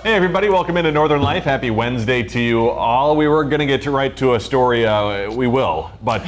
Hey everybody, welcome into Northern Life. Happy Wednesday to you all. We were going to get right to a story. We will, but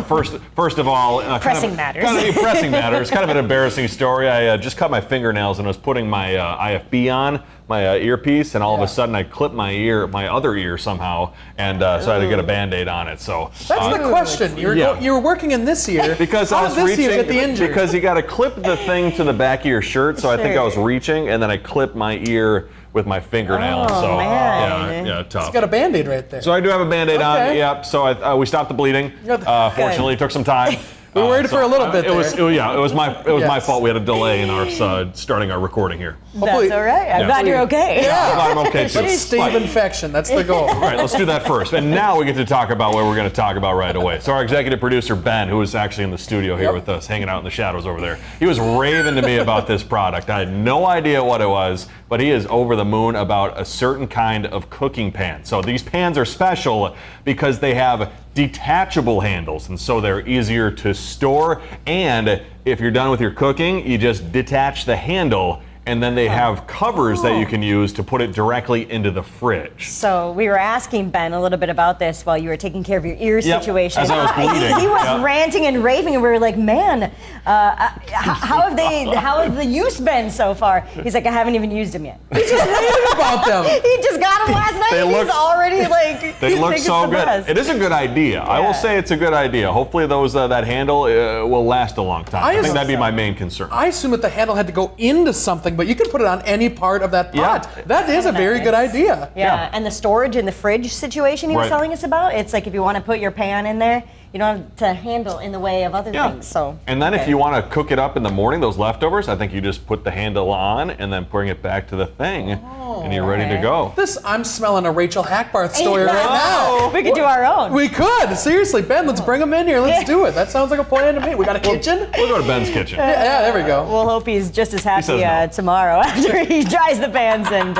first of all, pressing matters. Kind of pressing matters. Kind of an embarrassing story. I just cut my fingernails and was putting my IFB on, my earpiece, and all of a sudden I clipped my other ear somehow, and so I had to get a Band-Aid on it. So that's the question. You were working in this ear. Because I was reaching. Get the injury? Because you got to clip the thing to the back of your shirt. So I think I was reaching, and then I clipped my ear with my fingernail. Oh, man. Yeah, tough. You got a Band-Aid right there. So I do have a Band-Aid on. Yep. So we stopped the bleeding. Fortunately, it took some time. We were worried for a little bit. It was my fault. We had a delay in our starting our recording here. That's all right. I'm glad you're okay. Yeah, I'm okay too. Let's stave infection. That's the goal. All right, let's do that first. And now we get to talk about what we're going to talk about right away. So our executive producer, Ben, who is actually in the studio here with us, hanging out in the shadows over there, he was raving to me about this product. I had no idea what it was, but he is over the moon about a certain kind of cooking pan. So these pans are special because they have detachable handles, and so they're easier to store. And if you're done with your cooking, you just detach the handle, and then they have covers that you can use to put it directly into the fridge. So we were asking Ben a little bit about this while you were taking care of your ear situation. As I was bleeding. He was ranting and raving, and we were like, man, how have the use been so far? He's like, I haven't even used them yet. He just raving about them. He just got them last night. He's already like, they look so good. Best. It is a good idea. I will say it's a good idea. Hopefully that handle will last a long time. I think that'd be my main concern. I assume that the handle had to go into something, but you can put it on any part of that pot. That is a very good idea. Yeah, and the storage in the fridge situation he was telling us about, it's like if you want to put your pan in there, you don't have to handle in the way of other things. So. And then if you want to cook it up in the morning, those leftovers, I think you just put the handle on and then bring it back to the thing, and you're ready to go. I'm smelling a Rachel Hackbarth story right now. We could do our own. We could. Seriously, Ben, let's bring him in here. Let's do it. That sounds like a plan to me. We got a kitchen? We'll go to Ben's kitchen. Yeah, there we go. We'll hope he's just as happy tomorrow after he dries the pans and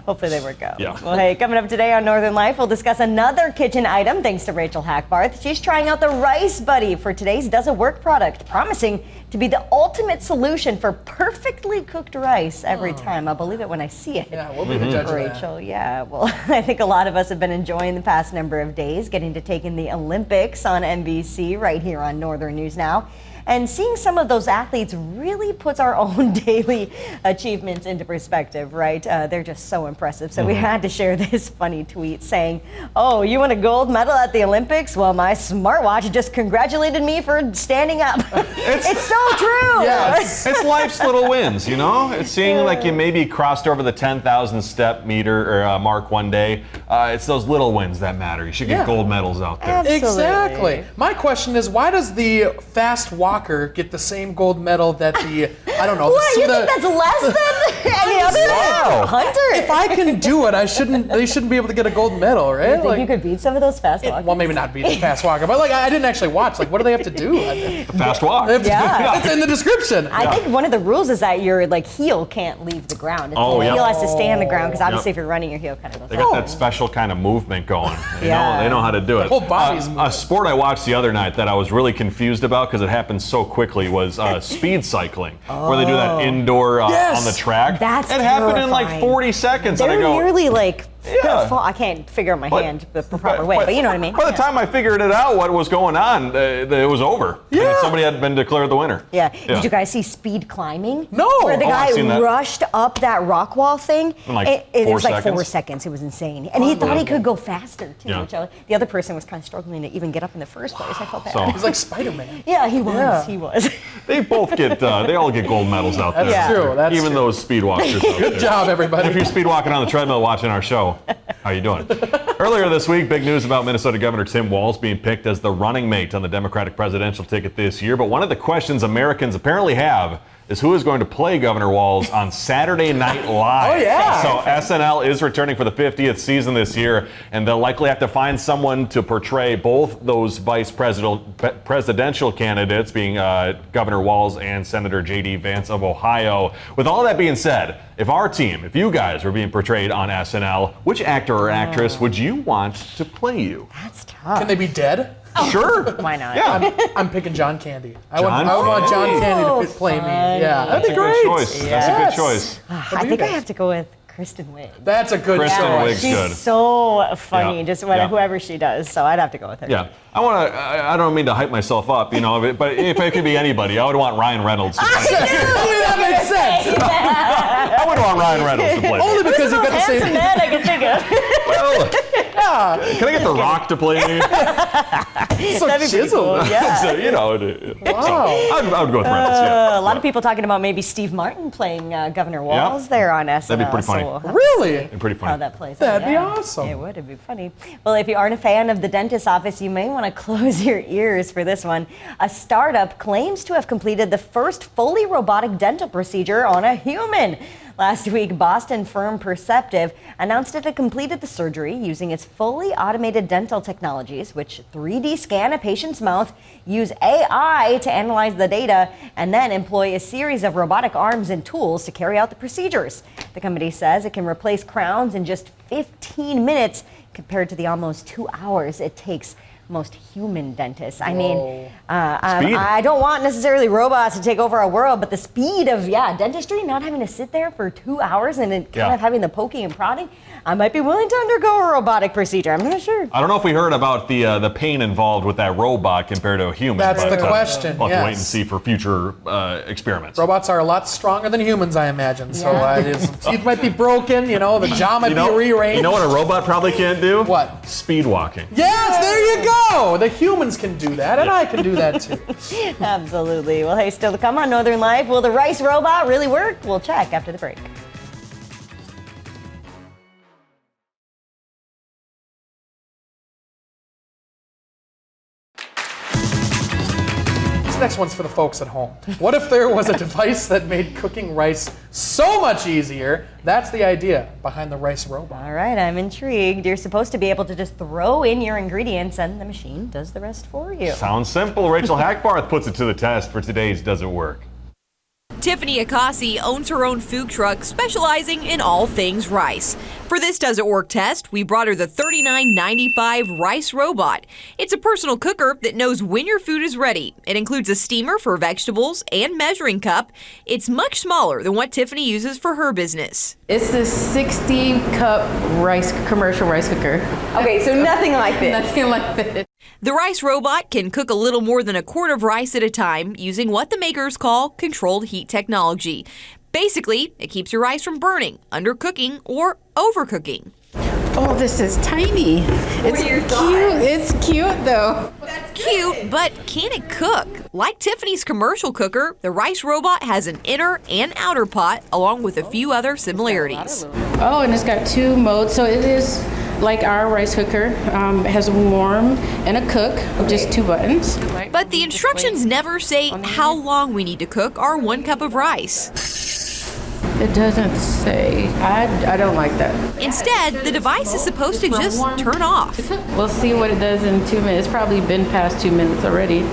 hopefully they work out. Yeah. Well, hey, coming up today on Northern Life, we'll discuss another kitchen item thanks to Rachel Hackbarth. She's trying out the Rice Buddy for today's Does It Work product, promising to be the ultimate solution for perfectly cooked rice every time. I'll believe it when I see it. Yeah, we'll be the judge of that. Rachel, yeah. Well, I think a lot of us have been enjoying the past number of days, getting to take in the Olympics on NBC right here on Northern News Now. And seeing some of those athletes really puts our own daily achievements into perspective, right? They're just so impressive. So we had to share this funny tweet saying, oh, you won a gold medal at the Olympics? Well, my smartwatch just congratulated me for standing up. It's so true. Yes. It's life's little wins, you know? It's seeing like you maybe crossed over the 10,000 step meter or mark one day. It's those little wins that matter. You should get gold medals out there. Absolutely. Exactly. My question is, why does the fast walker get the same gold medal that the, I don't know. What, you think that's less than any other hunter? If I can do it, they shouldn't be able to get a gold medal, right? You think you could beat some of those fast walkers? Well, maybe not beat the fast walker, but I didn't actually watch. What do they have to do? Fast walk. Yeah. It's in the description. I think one of the rules is that your heel can't leave the ground. Your heel has to stay on the ground because obviously if you're running, your heel kind of goes. They got that special kind of movement going. They know how to do it. The whole body's a sport I watched the other night that I was really confused about because it happened so quickly was speed cycling, where they do that indoor on the track. That's it happened in like 40 seconds. They're and I go, nearly like I can't figure out my hand the proper way, but you know what I mean. By the time I figured it out, what was going on, it was over. Yeah. And somebody had been declared the winner. Yeah. Did you guys see speed climbing? No. Where the I've seen guy that. rushed up that rock wall thing. In like it 4 was like seconds? 4 seconds. It was insane. And he thought he could go faster, too. Yeah. Which the other person was kind of struggling to even get up in the first place. I felt bad. So- He's like Spider-Man. Yeah, he was. Yeah. He was. They both get, they all get gold medals out there. That's true. That's Even true. those speed walkers out there. Good job, everybody. If you're speed walking on the treadmill watching our show, how you doing? Earlier this week, big news about Minnesota Governor Tim Walz being picked as the running mate on the Democratic presidential ticket this year. But one of the questions Americans apparently have is who is going to play Governor Walz on Saturday Night Live. Oh, yeah. So SNL is returning for the 50th season this year, and they'll likely have to find someone to portray both those vice presidential candidates, being Governor Walz and Senator J.D. Vance of Ohio. With all that being said, if you guys were being portrayed on SNL, which actor or actress would you want to play you? That's tough. Can they be dead? Sure. Why not? Yeah. I'm picking John Candy. I John would want John Candy. Candy to play me. Yeah, That's that'd be a great. good choice. That's a good choice. I think I have to go with Kristen Wiig. That's a good Kristen choice. Wiig's She's good. so funny, Yeah. just Yeah. whoever she does. So I'd have to go with her. Yeah, I don't mean to hype myself up, you know, but if it could be anybody, I would want Ryan Reynolds to play. That makes sense. I would want Ryan Reynolds to play. Only because you got the Handsome same. man I can think of. Well, can I get The Rock to play me? So That'd be pretty cool. chiseled. Yeah. So, you know, Wow. I would go with Reynolds. Yeah. A lot of people talking about maybe Steve Martin playing Governor Walls there on SNL. That'd be pretty funny. So we'll have to Really? see Pretty funny. How that plays out. That'd be Yeah. awesome. It would. It'd be funny. Well, if you aren't a fan of the dentist's office, you may want to close your ears for this one. A startup claims to have completed the first fully robotic dental procedure on a human. Last week, Boston firm Perceptive announced it had completed the surgery using its fully automated dental technologies, which 3D scan a patient's mouth, use AI to analyze the data, and then employ a series of robotic arms and tools to carry out the procedures. The company says it can replace crowns in just 15 minutes compared to the almost 2 hours it takes most human dentists. I mean, I don't want necessarily robots to take over our world, but the speed of dentistry, not having to sit there for 2 hours and then kind of having the poking and prodding, I might be willing to undergo a robotic procedure. I'm not sure. I don't know if we heard about the pain involved with that robot compared to a human. That's but, the question, We'll have to wait and yes. see for future experiments. Robots are a lot stronger than humans, I imagine. So his teeth might be broken, you know, the jaw might be rearranged. You know what a robot probably can't do? What? Speed walking. Yes, there you go. The humans can do that, and I can do that too. Absolutely. Well, hey, still to come on Northern Life. Will the rice robot really work? We'll check after the break. This next one's for the folks at home. What if there was a device that made cooking rice so much easier? That's the idea behind the rice robot. All right, I'm intrigued. You're supposed to be able to just throw in your ingredients and the machine does the rest for you. Sounds simple. Rachel Hackbarth puts it to the test for today's Does It Work? Tiffany Akasi owns her own food truck specializing in all things rice. For this Does It Work test, we brought her the $39.95 Rice Robot. It's a personal cooker that knows when your food is ready. It includes a steamer for vegetables and measuring cup. It's much smaller than what Tiffany uses for her business. It's the 60-cup commercial rice cooker. Okay, so nothing like this. Nothing like this. The Rice Robot can cook a little more than a quart of rice at a time using what the makers call controlled heat technology. Basically, it keeps your rice from burning, undercooking, or overcooking. Oh, this is tiny. It's cute. It's cute, though. Cute, but can it cook? Like Tiffany's commercial cooker, the Rice Robot has an inner and outer pot, along with a few other similarities. Oh, and it's got 2 modes, so it is like our rice cooker. It has a warm and a cook, just 2 buttons. But the instructions never say how long we need to cook our 1 cup of rice. It doesn't say. I don't like that. Instead, the device is supposed to just turn off. We'll see what it does in 2 minutes. It's probably been past 2 minutes already.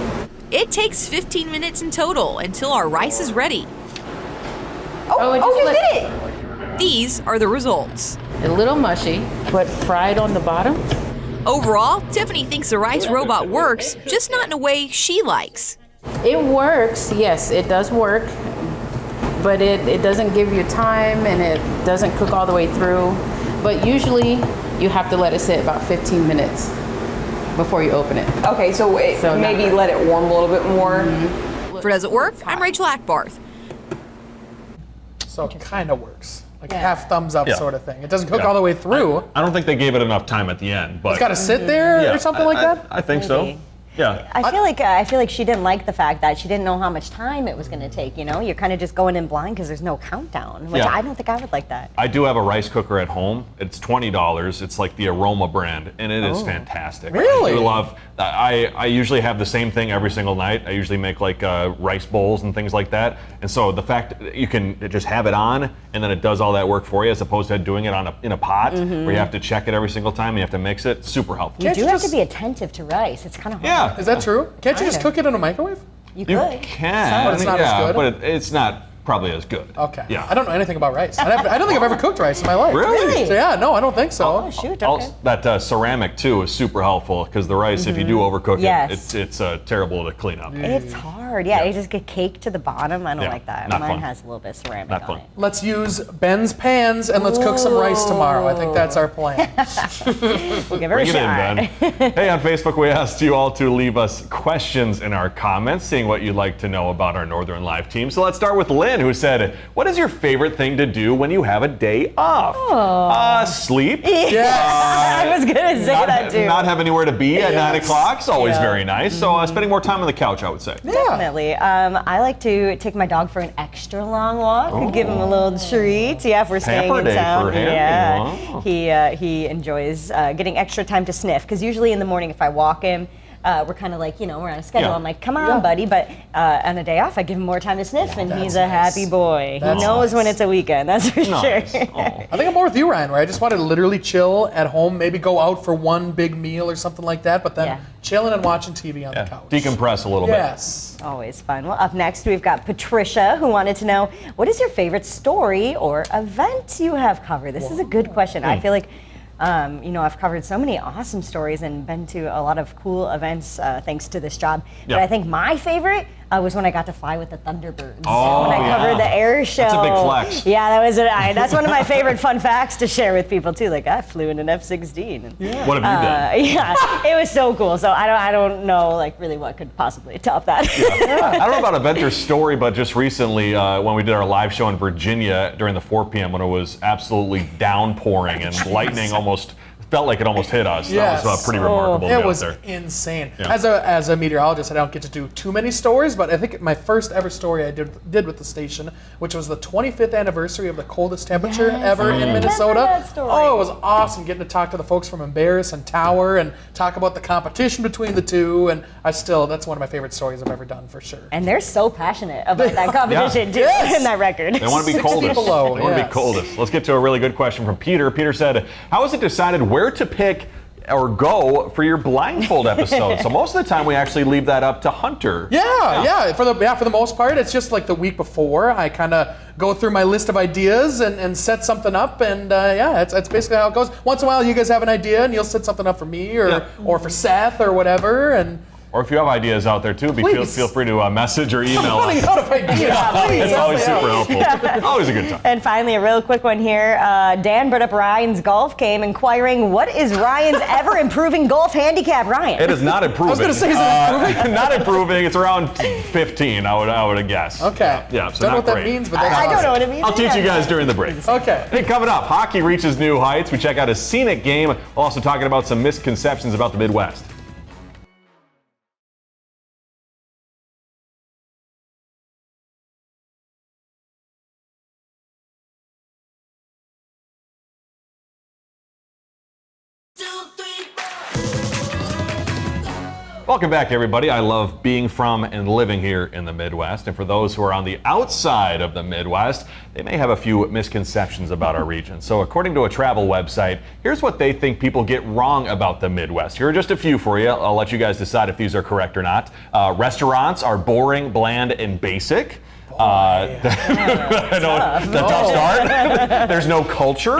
It takes 15 minutes in total until our rice is ready. It just you let- did it! These are the results. A little mushy, but fried on the bottom. Overall, Tiffany thinks the Rice Robot works, just not in a way she likes. It works, yes, it does work, but it doesn't give you time and it doesn't cook all the way through. But usually you have to let it sit about 15 minutes before you open it. Okay, so, So maybe not- let it warm a little bit more. For Does It Work? I'm Rachel Ackbarth. So it kind of works. Like a half thumbs up Yeah. sort of thing. It doesn't cook Yeah. all the way through. I don't think they gave it enough time at the end, but It's got to sit there yeah, or something like that? I think so. Maybe. Yeah. I feel like she didn't like the fact that she didn't know how much time it was going to take. You know, you're kind of just going in blind because there's no countdown, which Yeah. I don't think I would like that. I do have a rice cooker at home. It's $20. It's like the Aroma brand, and it is fantastic. Really? I do love. I usually have the same thing every single night. I usually make like rice bowls and things like that. And so the fact that you can just have it on, and then it does all that work for you, as opposed to doing it in a pot where you have to check it every single time. You have to mix it. Super helpful. You Can't do you have to just- be attentive to rice. It's kind of hard. Yeah. Is that true? Can't you just Kinda. cook it in a microwave? You You could. can. But it's not as yeah, good? But it's not probably as good. Okay. Yeah. I don't know anything about rice. I don't think I've ever cooked rice in my life. Really? So yeah, no, I don't think so. Oh, shoot. Okay. Also, that ceramic too is super helpful because the rice, if you do overcook Yes. it, it's terrible to clean up. It's hard. hard. Yeah, you just get cake to the bottom. I don't Yeah, like that. not Mine fun. has a little bit of ceramic Not on fun. it. Let's use Ben's pans and let's cook some rice tomorrow. I think that's our plan. We'll give her Bring a it shot. in, Ben. Hey, on Facebook, we asked you all to leave us questions in our comments, seeing what you'd like to know about our Northern Live team. So let's start with Lynn, who said, what is your favorite thing to do when you have a day off? Sleep. I was gonna say that too. Not have anywhere to be at 9 o'clock is always very nice. So spending more time on the couch, I would say. Definitely. I like to take my dog for an extra long walk and give him a little treat. Yeah, if we're staying Pamper in day town. for him. Yeah. Wow. He enjoys getting extra time to sniff because usually in the morning if I walk him, we're kind of like, we're on a schedule. Yeah. I'm like, come on, buddy. But on a day off, I give him more time to sniff, and he's a happy boy. That's he knows when nice. it's a weekend, that's for Nice. sure. Oh. I think I'm more with you, Ryan, where I just want to literally chill at home, maybe go out for one big meal or something like that, but then chilling and watching TV on the couch. Decompress a little Yes. Always fun. Well, up next, we've got Patricia, who wanted to know, what is your favorite story or event you have covered? This is a good question. I feel like I've covered so many awesome stories and been to a lot of cool events thanks to this job. But I think my favorite was when I got to fly with the Thunderbirds. Oh, when I covered the air show. That's a big flex. Yeah, that's one of my favorite fun facts to share with people too. Like I flew in an F-16. What have you done? Yeah, it was so cool. So I don't know like really what could possibly top that. I don't know about event or story, but just recently when we did our live show in Virginia during the 4 p.m. when it was absolutely downpouring and lightning almost felt like it almost hit us. Yes. That was pretty remarkable. to It be was out there. insane. Yeah. As a meteorologist, I don't get to do too many stories, but I think my first ever story I did with the station, which was the 25th anniversary of the coldest temperature ever in remember Minnesota. that story. Oh, it was awesome getting to talk to the folks from Embarrass and Tower and talk about the competition between the two. And that's one of my favorite stories I've ever done for sure. And they're so passionate about that competition too, Yes. in that record. They want to be 60 coldest. below, They want to be yes. coldest. Let's get to a really good question from Peter. Peter said, how is it decided where to pick or go for your blindfold episode? So most of the time we actually leave that up to Hunter. Yeah. For the most part, it's just like the week before. I kind of go through my list of ideas and set something up, and it's basically how it goes. Once in a while, you guys have an idea, and you'll set something up for me or for Seth or whatever, and. Or if you have ideas out there too, feel free to message or email I'm running us. out of ideas. Please, It's always super helpful. Always a good time. And finally, a real quick one here. Dan brought up Ryan's golf game, inquiring, what is Ryan's ever improving golf handicap? Ryan. It is not improving. I was gonna say, is it improving? Not improving. It's around 15, I would guess. Okay. Yeah, so Don't know not what great. that means, but that's I don't know awesome. what it means. I'll teach you guys during the break. Okay. Hey, coming up, hockey reaches new heights. We check out a scenic game. We're also talking about some misconceptions about the Midwest. Welcome back, everybody. I love being from and living here in the Midwest. And for those who are on the outside of the Midwest, they may have a few misconceptions about our region. So according to a travel website, here's what they think people get wrong about the Midwest. Here are just a few for you. I'll let you guys decide if these are correct or not. Restaurants are boring, bland, and basic. I know, the tough start. There's no culture.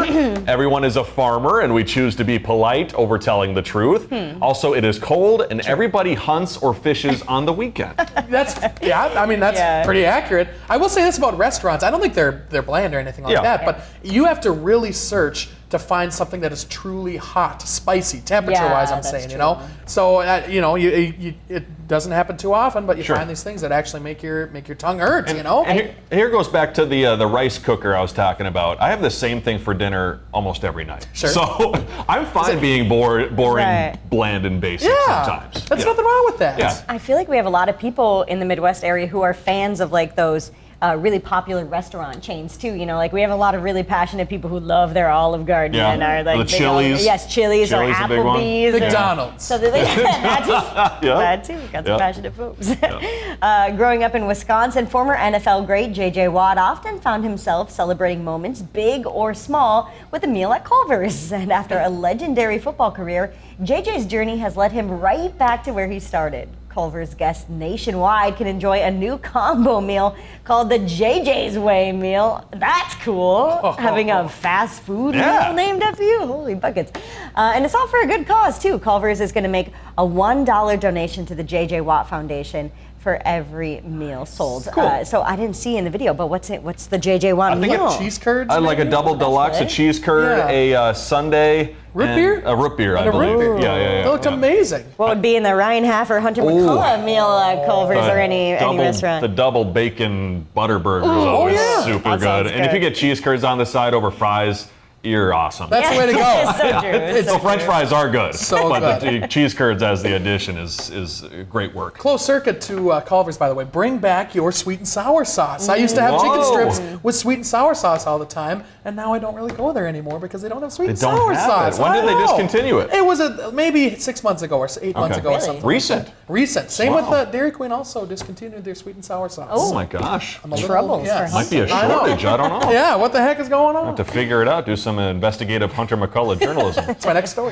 Everyone is a farmer, and we choose to be polite over telling the truth. Also, it is cold, and everybody hunts or fishes on the weekend. That's pretty accurate. I will say this about restaurants. I don't think they're bland or anything like that, but you have to really search to find something that is truly hot, spicy, temperature-wise. I'm that's saying, true. So it doesn't happen too often, but you Sure. find these things that actually make your tongue hurt. And here goes back to the rice cooker I was talking about. I have the same thing for dinner almost every night. Sure. So I'm fine being boring, Right. bland, and basic sometimes. That's Yeah. nothing wrong with that. Yeah. I feel like we have a lot of people in the Midwest area who are fans of like those really popular restaurant chains too. Like we have a lot of really passionate people who love their Olive Garden Yeah. and are like The big Chili's. Chili's or Chili's a big one. Applebee's. McDonald's. So they're like, that Yeah. too. Got some Yeah. passionate folks. Growing up in Wisconsin, former NFL great J.J. Watt often found himself celebrating moments, big or small, with a meal at Culver's. And after a legendary football career, J.J.'s journey has led him right back to where he started. Culver's guests nationwide can enjoy a new combo meal called the JJ's Way meal. That's cool. Having a fast food meal named after you. Holy buckets. And it's all for a good cause, too. Culver's is going to make a $1 donation to the JJ Watt Foundation for every meal sold. Cool. So I didn't see in the video, but what's the JJ1 I think meal? a cheese curd. I'd like a double deluxe, a cheese curd, a sundae. Root beer? A root beer, And I a root believe. beer. Yeah. They looked amazing. What would be in the Ryan Halfer Hunter McCullough meal, Culver's, or any restaurant? The double bacon butter burger is always super That good. sounds And if you good. get cheese curds on the side over fries, you're awesome. That's the way to go. It's so true. So French fries are good, So but good. the cheese curds as the addition is great work. Closed circuit to Culver's, by the way. Bring back your sweet and sour sauce. I used to have chicken Whoa. strips with sweet and sour sauce all the time, and now I don't really go there anymore because they don't have sweet and don't sour have it. sauce. When I did they know. discontinue it? It was maybe 6 months ago or 8 months ago or Really? something. Recent. Recent. Same Wow. with Dairy Queen also discontinued their sweet and sour sauce. Oh my gosh. I'm a little- Troubles yes. for Might be a I know. shortage. I don't know. Yeah, what the heck is going on? To figure it out, do some investigative Hunter McCullough journalism. That's my next story.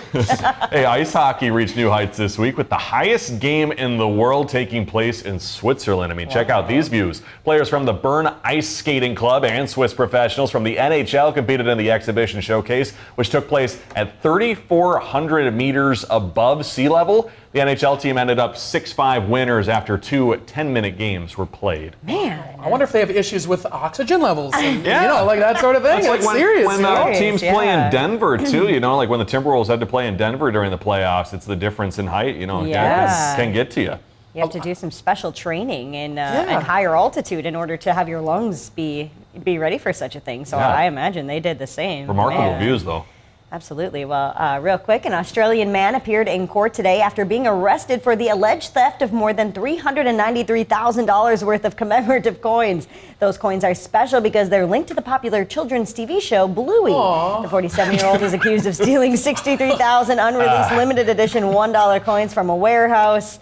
Hey, ice hockey reached new heights this week with the highest game in the world taking place in Switzerland. I mean, check out these views. Players from the Bern Ice Skating Club and Swiss professionals from the NHL competed in the exhibition showcase, which took place at 3,400 meters above sea level. The NHL team ended up 6-5 winners after 2 10-minute games were played. Man. I wonder if they have issues with oxygen levels. And, Yeah. You know, like that sort of thing. It's like when, serious. when you know? Serious, teams play yeah. in Denver too, you know, like when the Timberwolves had to play in Denver during the playoffs, it's the difference in height, you know, Yes. can get to you. You have to do some special training in Yeah. higher altitude in order to have your lungs be ready for such a thing. So Yeah. I imagine they did the same. Remarkable Man. views, though. Absolutely. Well, real quick, an Australian man appeared in court today after being arrested for the alleged theft of more than $393,000 worth of commemorative coins. Those coins are special because they're linked to the popular children's TV show Bluey. The 47-year-old is accused of stealing 63,000 unreleased limited edition $1 coins from a warehouse.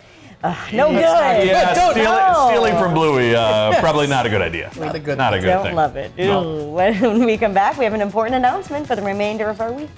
No good. Yeah, Don't stealing from Bluey, probably not a good idea. Not a good Not a good Don't thing. love it. No. Ew. When we come back, we have an important announcement for the remainder of our week.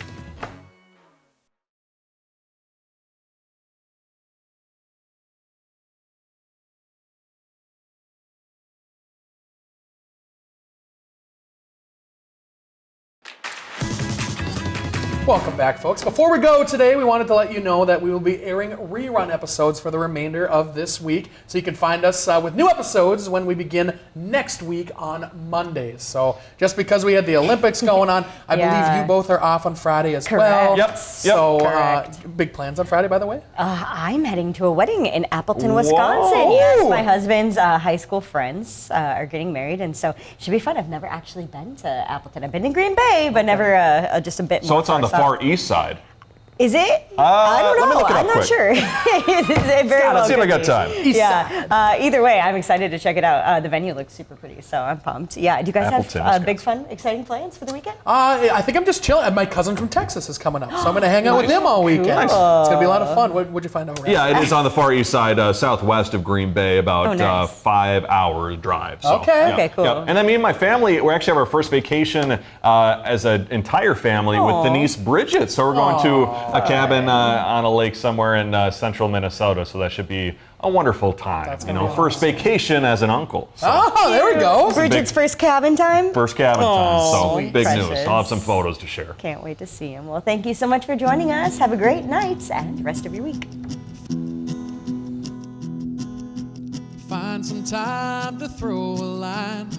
Welcome back, folks. Before we go today, we wanted to let you know that we will be airing rerun episodes for the remainder of this week. So you can find us with new episodes when we begin next week on Mondays. So just because we had the Olympics going on, I believe you both are off on Friday as well. Correct. Yep. So Correct. big plans on Friday, by the way? I'm heading to a wedding in Appleton, Wisconsin. Whoa. Yes, my husband's high school friends are getting married, and so it should be fun. I've never actually been to Appleton. I've been in Green Bay, but never just a bit more. So it's on the south. far east side. Is it? I don't let me know. look it up I'm not quick. sure. It very well Let's see if I could got be. time. Yeah. Either way, I'm excited to check it out. The venue looks super pretty, so I'm pumped. Yeah. Do you guys Appleton, have big, fun, exciting plans for the weekend? I think I'm just chilling. My cousin from Texas is coming up, so I'm going to hang out with him all weekend. Cool. It's going to be a lot of fun. What'd you find out? Ryan? Yeah, it is on the far east side, southwest of Green Bay, about Oh, nice. 5 hour drive. So, Okay. yeah, Okay, cool. yeah. And then me and my family, we actually have our first vacation as an entire family with Denise Bridget. So we're going to a cabin on a lake somewhere in central Minnesota. So that should be a wonderful time. That's You gonna know, be first awesome. vacation as an uncle. So Oh, there we go. Bridget's first cabin time. first cabin time. So Sweet. big news. Precious. I'll have some photos to share. Can't wait to see him. Well, thank you so much for joining us. Have a great night and rest of your week. Find some time to throw a line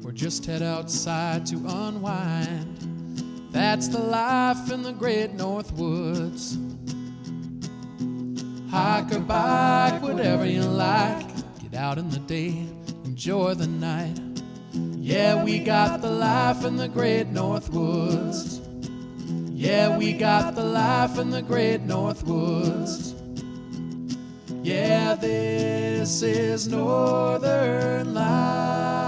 or just head outside to unwind. That's the life in the great North Woods. Hike or bike, whatever you like. Get out in the day, enjoy the night. Yeah, we got the life in the great North Woods. Yeah, we got the life in the great North Woods. Yeah, this is Northern Life.